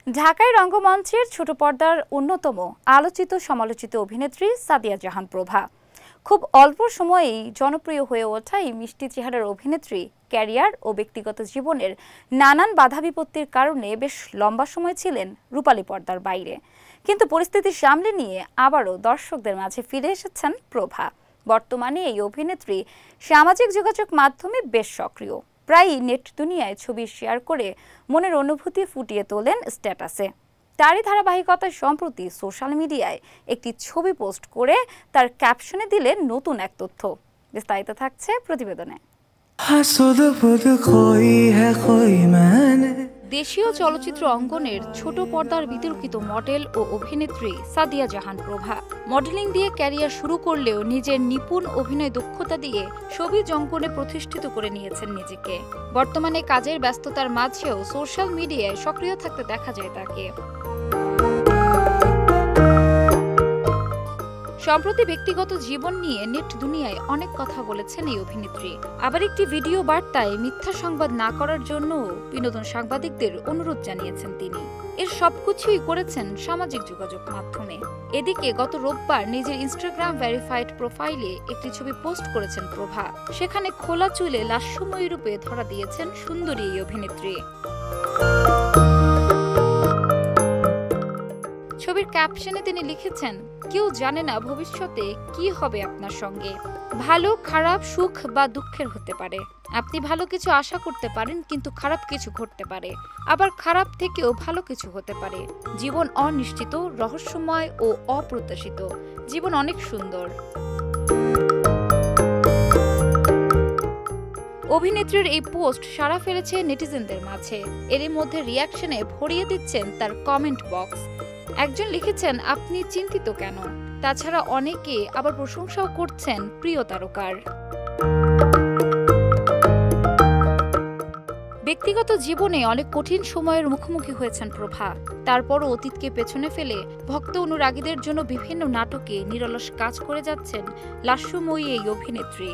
ঢাকায় রঙ্গমঞ্চের ছোট পর্দার অন্যতম আলোচিত সমালোচিত অভিনেত্রী সাদিয়া জাহান প্রভা। খুব অল্প সময়েই জনপ্রিয় হয়ে ওঠা এই মিষ্টি চেহারার অভিনেত্রী ক্যারিয়ার ও ব্যক্তিগত জীবনের নানান বাধা বিপত্তির কারণে বেশ লম্বা সময় ছিলেন রূপালী পর্দার বাইরে। কিন্তু পরিস্থিতি সামলে নিয়ে আবারও দর্শকদের মাঝে ফিরে এসেছেন প্রভা। বর্তমানে এই অভিনেত্রী সামাজিক যোগাযোগ মাধ্যমে বেশ সক্রিয়। প্রায়ই নেট দুনিয়ায় ছবি শেয়ার করে মনের অনুভূতি ফুটিয়ে তোলেন স্ট্যাটাসে। তারই ধারাবাহিকতায় সম্প্রতি সোশ্যাল মিডিয়ায় একটি ছবি পোস্ট করে তার ক্যাপশনে দিলেন নতুন এক তথ্য। বিস্তারিত থাকছে প্রতিবেদনে। দেশীয় চলচ্চিত্র অঙ্গনের ছোট পর্দার বিতর্কিত মডেল ও অভিনেত্রী সাদিয়া জাহান প্রভা মডেলিং দিয়ে ক্যারিয়ার শুরু করলেও নিজের নিপুণ অভিনয় দক্ষতা দিয়ে ছবি অঙ্কনে প্রতিষ্ঠিত করে নিয়েছেন নিজেকে। বর্তমানে কাজের ব্যস্ততার মাঝেও সোশ্যাল মিডিয়ায় সক্রিয় থাকতে দেখা যায় তাকে। সম্প্রতি ব্যক্তিগত জীবন নিয়ে নেট দুনিয়ায় অনেক কথা বলেছেন এই অভিনেত্রী। আবার একটি ভিডিও বার্তায় মিথ্যা সংবাদ না করার জন্য বিনোদন সাংবাদিকদের অনুরোধ জানিয়েছেন তিনি। এর সবকিছুই করেছেন সামাজিক যোগাযোগ মাধ্যমে। এদিকে গত রোববার নিজের ইনস্টাগ্রাম ভেরিফাইড প্রোফাইলে একটি ছবি পোস্ট করেছেন প্রভা। সেখানে খোলা চুলে লাস্যময়ী রূপে ধরা দিয়েছেন সুন্দরী এই অভিনেত্রী। ছবির ক্যাপশনে তিনি লিখেছেন, কেউ জানে না ভবিষ্যতে কি হবে আপনার সঙ্গে। ভালো খারাপ সুখ বা দুঃখের হতে পারে। আপনি ভালো কিছু আশা করতে পারেন, কিন্তু খারাপ কিছু ঘটতে পারে। আবার খারাপ থেকেও ভালো কিছু হতে পারে। জীবন অনিশ্চিত, রহস্যময় ও অপ্রত্যাশিত। জীবন অনেক সুন্দর। অভিনেত্রীর এই পোস্ট সাড়া ফেলেছে নেটিজেনদের মাঝে। এরই মধ্যে রিয়াকশনে ভরিয়ে দিচ্ছেন তার কমেন্ট বক্স। একজন লিখেছেন, আপনি চিন্তিত কেন? তাছাড়া অনেকে আবার প্রশংসাও করছেন প্রিয় তারকার। ব্যক্তিগত জীবনে অনেক কঠিন সময়ের মুখোমুখি হয়েছেন প্রভা। তারপরও অতীতকে পেছনে ফেলে ভক্ত অনুরাগীদের জন্য বিভিন্ন নাটকে নিরলস কাজ করে যাচ্ছেন লাস্যময়ী এই অভিনেত্রী।